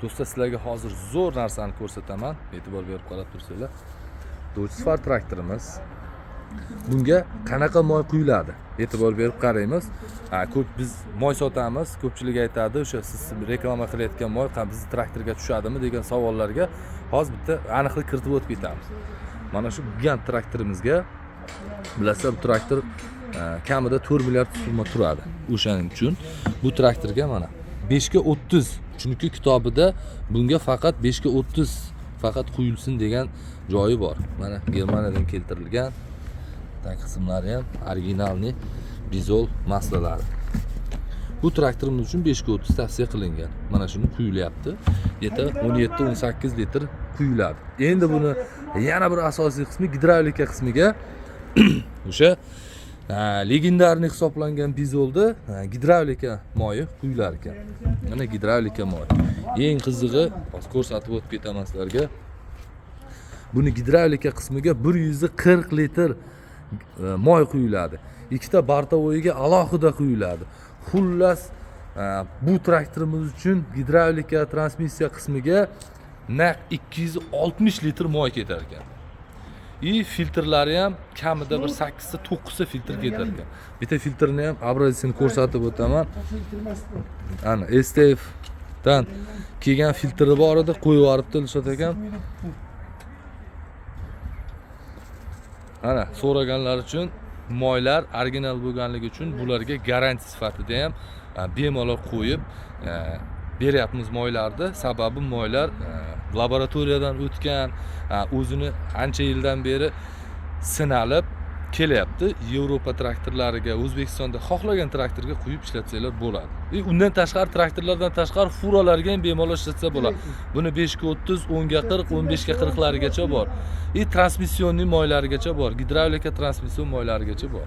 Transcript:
Do'stlar, sizlarga hozir zo'r narsani ko'rsataman. E'tibor berib qarab tursanglar. Do'stlar, traktorimiz. Bunga qanaqa moy quyiladi? E'tibor berib qaraymiz. Ko'p biz moy sotamiz. Ko'pchilik aytadi, o'sha siz reklama qilayotgan moy bizning traktorga tushadimi degan savollarga hozir bitta aniqlik kiritib o'tib ketamiz. Mana shu gigant traktorimizga bilasizlar, bu traktor kamida 4 milliard summa turadi. O'shaning uchun bu traktorga mana 5 ga 30, chunki kitobida bunga faqat 5 ga 30 faqat quyilsin degan joyi bor. Mana Germaniyadan keltirilgan tag qismlari ham originalniy bizol maslalari. Bu traktorimiz uchun 5 ga 30 tavsiya qilingan. Mana shuni quyilyapti. Yeta 17-18 litr quyiladi. Endi buni yana bir asosiy qismi gidravlika qismiga o'sha legendarniy hisoblangan bizolda gidravlika moyi quyilar ekan. Mana gidravlika moyi. Eng qizig'i, hozir ko'rsatib o'tib ketaman sizlarga. Buni gidravlika qismiga 140 litr moy quyiladi. Ikkita bartovoyiga alohida quyiladi. Xullas, bu traktorimiz uchun gidravlika transmissiya qismiga naq 260 litr moy ketar ekan. Filtrlari ham kamida bir 8 ta 9 ta filtr ketar ekan. Bitta filtrni ham obrazini ko'rsatib o'taman. Ana STF dan kelgan filtri bor edi, qo'yib yuboribdi Dilshod akam. Ana, so'raganlar uchun moylar original bo'lganligi uchun bularga garantiya sifatida ham bemalol qo'yib beryapmiz moylarni. Sababi moylar laboratoriyadan o'tgan, o'zini ancha yildan beri sinalib kelyapti. Yevropa traktorlariga, O'zbekistonda xohlagan traktorga quyib ishlatsanglar bo'ladi. Undan tashqari traktorlardan tashqari furalarga ham bemalol ishlatsa bo'ladi. Buni 5 ga 30, 10 ga 40, 15 ga 40 larigacha bor. Transmissionning moylarigacha bor. Gidravlika transmission moylarigacha bor.